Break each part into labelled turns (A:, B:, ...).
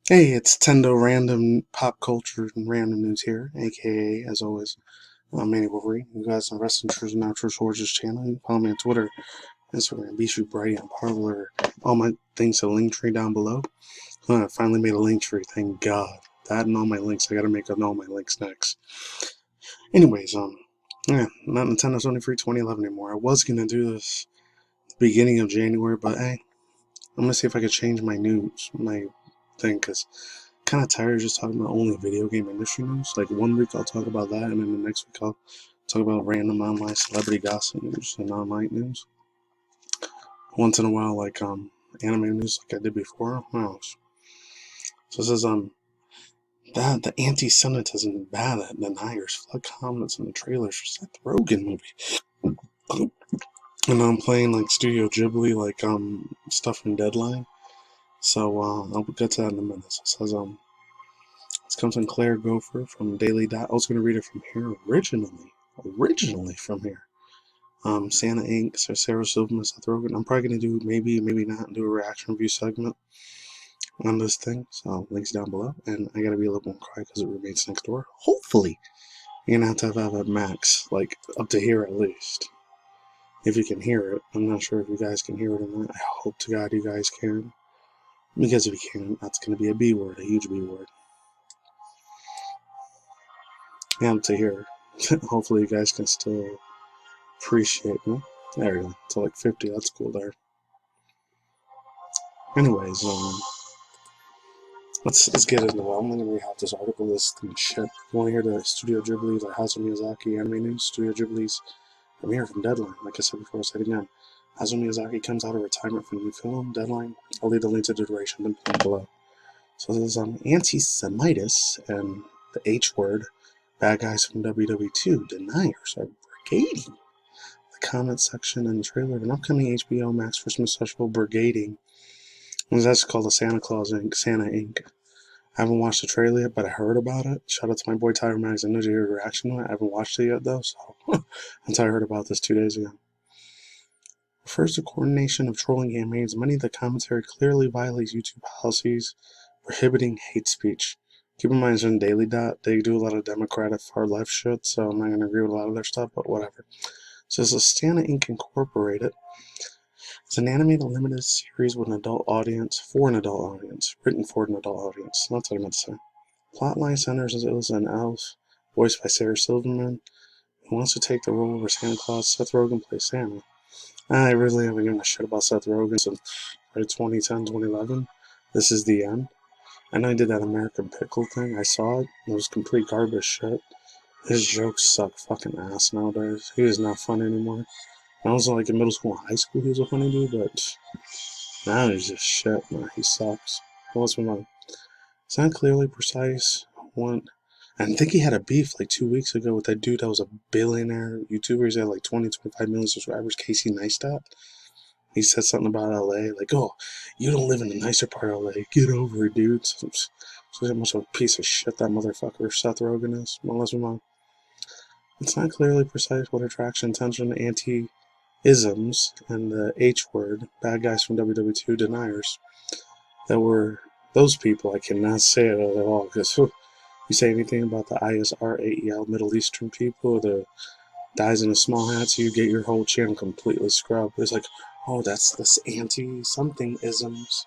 A: Hey, it's Tendo Random Pop Culture and Random News here, aka, as always, I'm MannyTendoWolverine. You guys on Wrestling Truths and Natural Shorts channel. You can follow me on Twitter, Instagram, Bishu Bright, and Parlor. All my things to link tree down below. I finally made a link tree, thank God. That and all my links, I gotta make all my links next. Anyways, yeah, not Nintendo Sony Free 2011 anymore. I was gonna do this beginning of January, but hey, I'm gonna see if I could change my news, my thing, because kind of tired of just talking about only video game industry news. Like one week I'll talk about that, and then the next week I'll talk about random online celebrity gossip news and online news. Once in a while, like anime news, like I did before. Wow. So this is bad. The anti-Semitism bad at deniers. Flood comments in the trailers for Seth Rogan movie. And I'm playing like Studio Ghibli, like stuff from Deadline. So I'll get to that in a minute. So it says this comes from Claire Gopher from Daily Dot. I was going to read it from here originally from here. Santa Inc. So Sarah Silverman, Seth Rogen. I'm probably going to do maybe not do a reaction review segment on this thing. So links down below. And I got to be a little more quiet because it remains next door. Hopefully, you're going to have a max, like up to here at least. If you can hear it. I'm not sure if you guys can hear it or not. I hope to God you guys can. Because if you can't, that's going to be a B word, a huge B word. And to hear. Hopefully you guys can still appreciate me. There we go. To like 50, that's cool there. Anyways, let's get into it. I'm gonna read out this article, this thing shit. You wanna hear the Studio Ghibli, the Hayao Miyazaki anime news? Studio Ghibli's premiere from Deadline. Like I said before, I'll say it again. Hayao Miyazaki comes out of retirement for a new film, Deadline. I'll leave the link to the duration down below. So this is anti-Semitis and the H word. Bad guys from WW2 deniers are brigading the comment section and the trailer of an upcoming HBO Max Christmas special, brigading. That's called the Claus INC. Santa Inc. I haven't watched the trailer yet, but I heard about it. Shout out to my boy Tyler Mags. I know you heard a reaction to it. I haven't watched it yet though, so until I heard about this 2 days ago. Refers to coordination of trolling campaigns. Many of the commentary clearly violates YouTube policies prohibiting hate speech. Keep in mind, it's in Daily Dot. They do a lot of Democratic far left shit, so I'm not gonna agree with a lot of their stuff, but whatever. So this is Santa Inc. Incorporated. It's an animated limited series with an adult audience, for an adult audience, written for an adult audience. That's what I meant to say. Plotline centers as an elf, voiced by Sarah Silverman, who wants to take the role of Santa Claus. Seth Rogen plays Santa. I really haven't given a shit about Seth Rogen since 2010, 2011. This is the end. I know he did that American Pickle thing. I saw it. It was complete garbage shit. His jokes suck fucking ass nowadays. He is not fun anymore. I was like in middle school and high school he was a funny dude, but now he's just shit, man. He sucks. What's my mind? It's not clearly precise. I think he had a beef like 2 weeks ago with that dude that was a billionaire YouTuber. He's got like 20, 25 million subscribers, Casey Neistat. He said something about LA, like, oh, you don't live in the nicer part of LA. Get over it, dude. So much of a piece of shit that motherfucker Seth Rogen is. Well, let's move on. It's not clearly precise what attraction, tension, anti-isms, and the H word, bad guys from WW2 deniers, that were those people. I cannot say it at all, because you say anything about the ISRAEL Middle Eastern people, the guys in the small hats, you get your whole channel completely scrubbed. It's like, oh, that's this anti-something isms.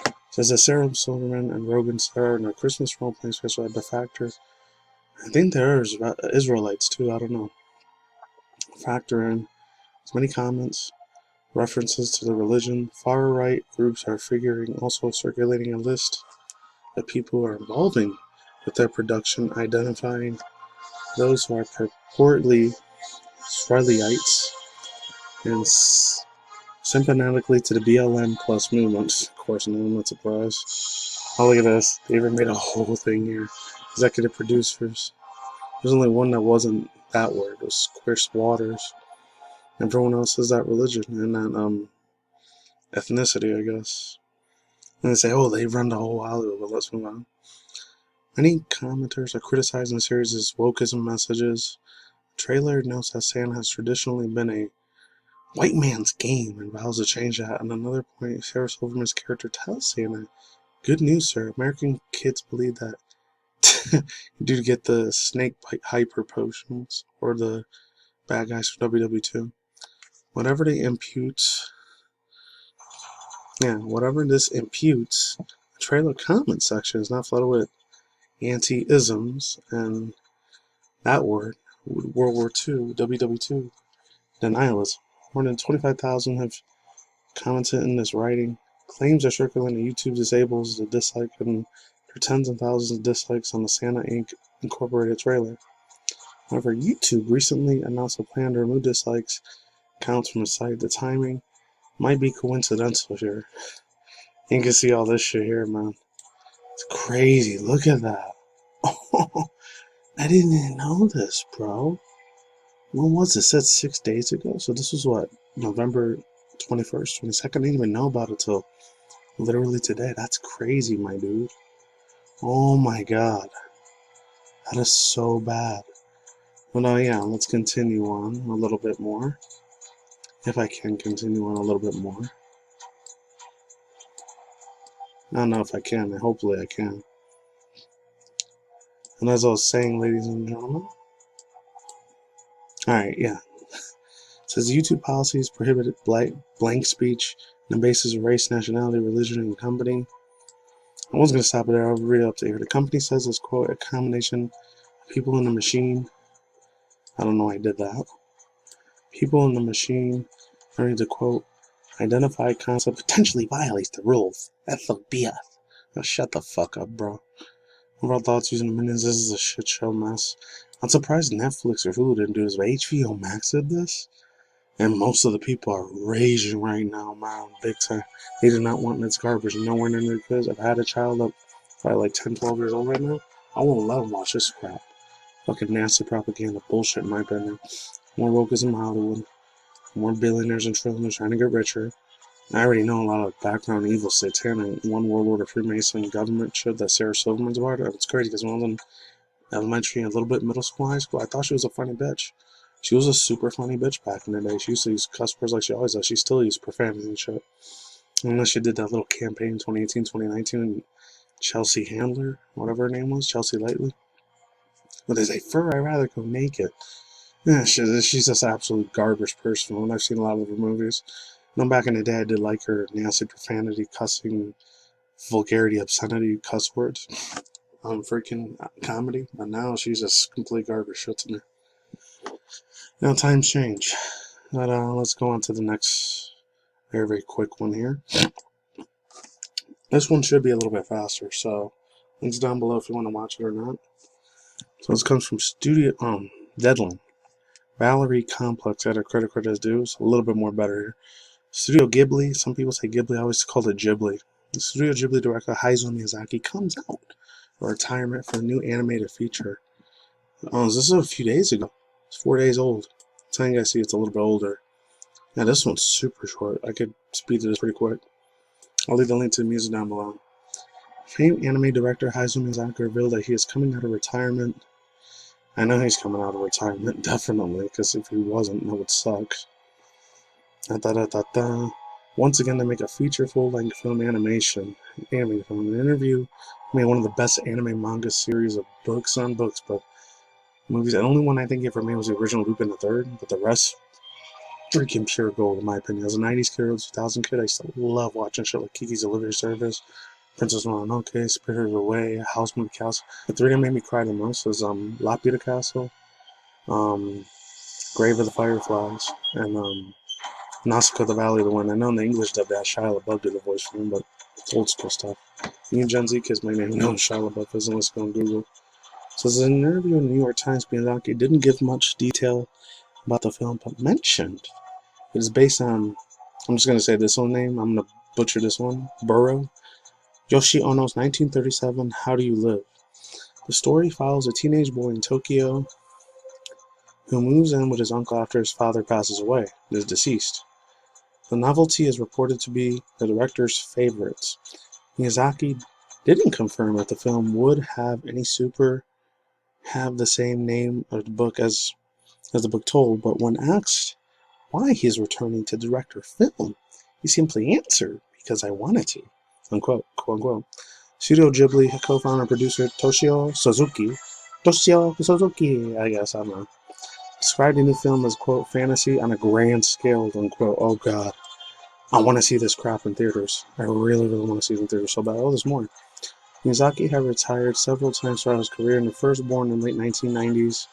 A: It says that Sarah Silverman and Rogan star in a Christmas role-playing special at the Factor. I think there's Israelites too, I don't know. Factor in. As many comments, references to the religion. Far-right groups are also circulating a list of people who are involving with their production, identifying those who are purportedly Israelites and sympathetically to the BLM plus movement. Of course, no, I'm not surprised. Oh, look at this. They even made a whole thing here. Executive producers. There's only one that wasn't that word. It was Chris Waters. Everyone else is that religion and that ethnicity, I guess. And they say, oh, they run the whole Hollywood, but let's move on. Many commenters are criticizing the series' wokeism messages. The trailer notes that Santa has traditionally been a white man's game and vows to change that. At another point, Sarah Silverman's character tells Santa Good news, sir. American kids believe that due to get the snake hyper potions or the bad guys from WW2. Whatever they impute, whatever this imputes, the trailer comment section is not flooded with anti-isms and that word, World War II, WW2, denialism. More than 25,000 have commented in this writing. Claims are circulating that YouTube disables the dislike and there are tens of thousands of dislikes on the Santa Inc. Incorporated trailer. However, YouTube recently announced a plan to remove dislikes counts from the site. The timing might be coincidental here. You can see all this shit here, man. It's crazy. Look at that. Oh, I didn't even know this, bro. When was this? It said 6 days ago. So this was what? November 21st, 22nd? I didn't even know about it till literally today. That's crazy, my dude. Oh my god. That is so bad. Well, no, yeah, let's continue on a little bit more. If I can continue on a little bit more. I don't know if I can. Hopefully I can. And as I was saying, ladies and gentlemen. Alright, yeah. It says YouTube policies prohibit blank speech on the basis of race, nationality, religion, and company. I wasn't going to stop it there. I'll read it up to here. The company says it's, quote, a combination of people in the machine. I don't know why I did that. People in the machine learning to, quote, identify concept potentially violates the rules. That's the BS. Now shut the fuck up, bro. Overall thoughts using the minions, this is a shit show mess. I'm surprised Netflix or Hulu didn't do this, but HBO Max did this. And most of the people are raging right now, man, big time. They do not want this garbage nowhere near their kids. I've had a child up probably like 10, 12 years old right now. I won't let them watch this crap. Fucking nasty propaganda bullshit, in my opinion. More wokeism in Hollywood. More billionaires and trillionaires trying to get richer. I already know a lot of background evil satanic one world order Freemason government shit that Sarah Silverman's about. It's crazy because when I was in elementary and a little bit middle school, high school, I thought she was a funny bitch. She was a super funny bitch back in the day. She used to use cuss words like she always does. She still uses profanity and shit. Unless she did that little campaign in 2018, 2019, Chelsea Handler, whatever her name was, Chelsea Lightly. But they say, I'd rather go naked. Yeah, she's just absolute garbage person. And I've seen a lot of her movies. No, back in the day, I did like her nasty profanity, cussing, vulgarity, obscenity, cuss words. Freaking comedy. But now she's just complete garbage shit to me. Now times change. But let's go on to the next very, very quick one here. This one should be a little bit faster, so links down below if you want to watch it or not. So this comes from Deadline. Valerie Complex at her credit card as due. So a little bit more better here. Studio Ghibli, some people say Ghibli, I always call it Ghibli. The Studio Ghibli director Haizo Mizaki comes out for retirement for a new animated feature. This is a few days ago. It's 4 days old. I'm telling you guys, see, it's a little bit older. Now this one's super short. I could speed through this pretty quick. I'll leave the link to the music down below. Famed anime director Haizo Miyazaki revealed that he is coming out of retirement. I know he's coming out of retirement, definitely, because if he wasn't, that would suck. Once again, they make a feature full-length film animation. An interview. One of the best anime manga series of books on books, but movies. The only one I think for me was the original Lupin the Third, but the rest, freaking pure gold in my opinion. As a 90s kid or 2000 kid, I still love watching shit like Kiki's Delivery Service, Princess Mononoke, Spirited Away, House Moving Castle. The three that made me cry the most was Laputa Castle, Grave of the Fireflies, and Nausicaa the Valley of the Wind. I know in the English dub that Shia LaBeouf did the voice for him, but it's old school stuff. You Gen Z kids may not know Shia LaBeouf is unless you go on Google. So in an interview in the New York Times, Miyazaki didn't give much detail about the film, but mentioned it is based on, I'm just going to say this one name, I'm going to butcher this one, Burrow. Yoshi Ono's 1937 How Do You Live? The story follows a teenage boy in Tokyo who moves in with his uncle after his father passes away and is deceased. The novelty is reported to be the director's favorites. Miyazaki didn't confirm that the film would have the same name of the book as the book told, but when asked why he is returning to direct a film, he simply answered, because I wanted to, unquote, quote unquote. Studio Ghibli co-founder and producer Toshio Suzuki, I guess, I don't know, described the new film as, quote, fantasy on a grand scale, unquote. Oh god, I want to see this crap in theaters. I really, really want to see it in theaters so bad. Oh, there's more. Mizaki had retired several times throughout his career, and the first born in late 1990s.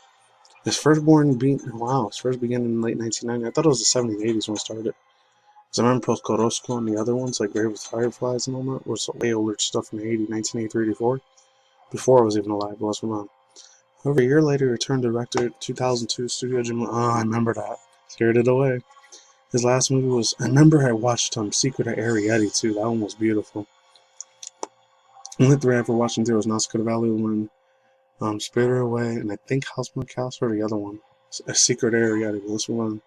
A: His first began in late 1990. I thought it was the 70s, 80s when it started. Because I remember Post Korosco and the other ones, like Grave with Fireflies and all that, was way older stuff in the 80s, 1983, 84. Before I was even alive, but let's move on. However, a year later, he returned to director 2002 Studio Ghibli. Oh, I remember that. Scared it away. His last movie was, I remember I watched Secret of Arrietty too. That one was beautiful. Only three I ever watched in theater was Nausicaa Valley when Spirited Away, and I think Houseman Castle or the other one. A Secret of Arrietty. But let's move on.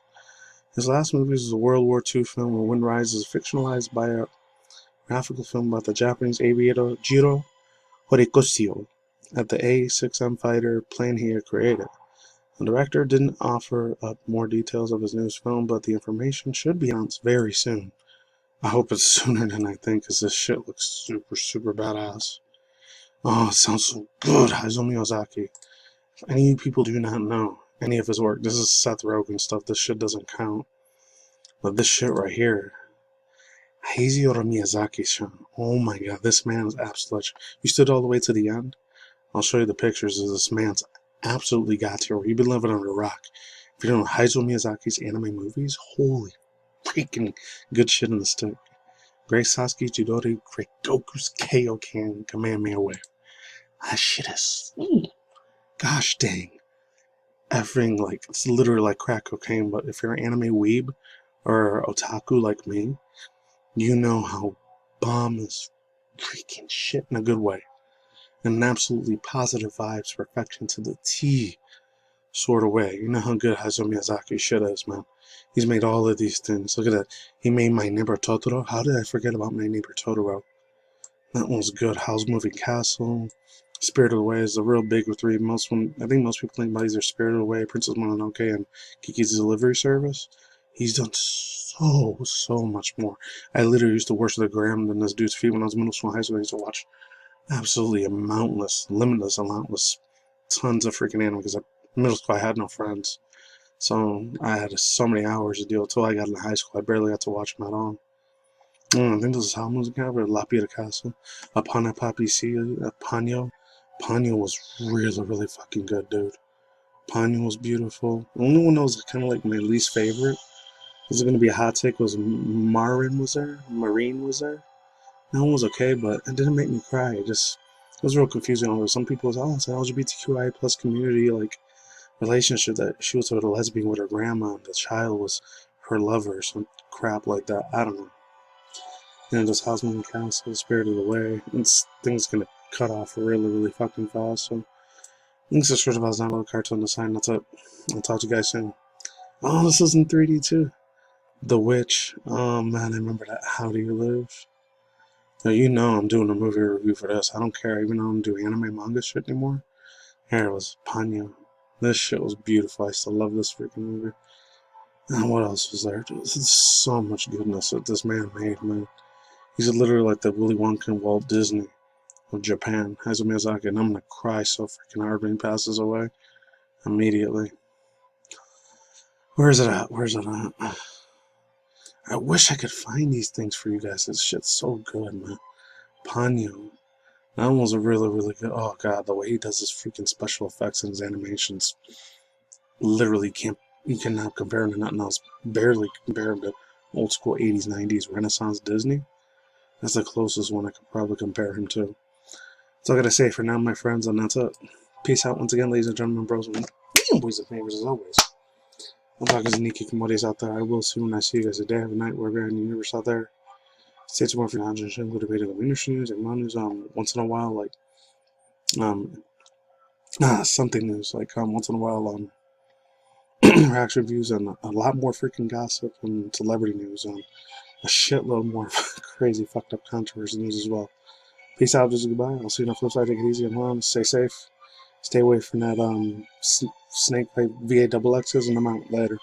A: His last movie was a World War II film where Wind Rises, fictionalized biographical film about the Japanese aviator Jiro Horikoshi at the A-6M fighter plane he had created. The director didn't offer up more details of his newest film, but the information should be announced very soon. I hope it's sooner than I think, because this shit looks super, super badass. Oh, it sounds so good, Haizo Miyazaki. If any people do not know any of his work, this is Seth Rogan stuff, this shit doesn't count. But this shit right here, Haizo Miyazaki-san, oh my god, this man is absolute. You stood all the way to the end? I'll show you the pictures of this man's absolutely got here. You've been living under a rock. If you don't know Haizo Miyazaki's anime movies, holy freaking good shit in the stick. Great Sasuke Chidori, Great Goku's Kaioken, Kamehameha Wave. That shit is, gosh dang. Effing, like, it's literally like crack cocaine, but if you're an anime weeb or otaku like me, you know how bomb is freaking shit in a good way. And an absolutely positive vibes, perfection to the T sort of way. You know how good Hayao Miyazaki shit is, man. He's made all of these things. Look at that. He made My Neighbor Totoro. How did I forget about My Neighbor Totoro? That one was good. Howl's Moving Castle. Spirited Away is the real big three. I think most people think about these are Spirited Away, Princess Mononoke, and Kiki's Delivery Service. He's done so much more. I literally used to worship the gram than this dude's feet when I was in middle school and high school. I used to watch absolutely limitless, tons of freaking anime because in middle school I had no friends. So I had so many hours to deal until I got into high school. I barely got to watch them at all. I think this is how music cover, Lapia Castle, Apana Papi C, Panyo. Panyo was really, really fucking good, dude. Panyo was beautiful. The only one that was kind of like my least favorite, is it going to be a hot take, was Marine was there. That one was okay, but it didn't make me cry. It was real confusing. Some people was, it's an LGBTQI plus community, like, relationship that she was with a lesbian with her grandma and the child was her lover or some crap like that. I don't know. And just Houseman Castle, Spirited Away. Things gonna cut off really, really fucking fast. So, links to short about download cartoon design. That's it. I'll talk to you guys soon. Oh, this is in 3D too. The Witch. Oh man, I remember that. How Do You Live? Now, you know I'm doing a movie review for this. I don't care, even though I don't do anime manga shit anymore. Here it was Ponyo. This shit was beautiful. I still love this freaking movie. And what else was there? There's so much goodness that this man made, man. He's literally like the Willy Wonka and Walt Disney of Japan, Hayao Miyazaki, and I'm gonna cry so freaking hard when he passes away immediately. Where's it at? I wish I could find these things for you guys. This shit's so good, man. Ponyo. That one was a really, really good. Oh god, the way he does his freaking special effects and his animations, literally you cannot compare him to nothing else. Barely compare him to old school 80s, 90s Renaissance Disney. That's the closest one I could probably compare him to. That's all I gotta say for now, my friends, and that's it. Peace out once again, ladies and gentlemen, bros, and boys and neighbors, as always. I'm talking to Nikki Commodities out there. I will soon. I see you guys a day, have a night, wherever you're in the universe out there. Stay tuned for now. Just include debating the industry news and news. Once in a while, like something news. Like once in a while, reaction reviews and a lot more freaking gossip and celebrity news. A shitload more crazy, fucked up controversy news as well. Peace out, just goodbye. I'll see you on the flip side. Take it easy. I'm on. Stay safe. Stay away from that snake pipe VA double X's, and I'm out later.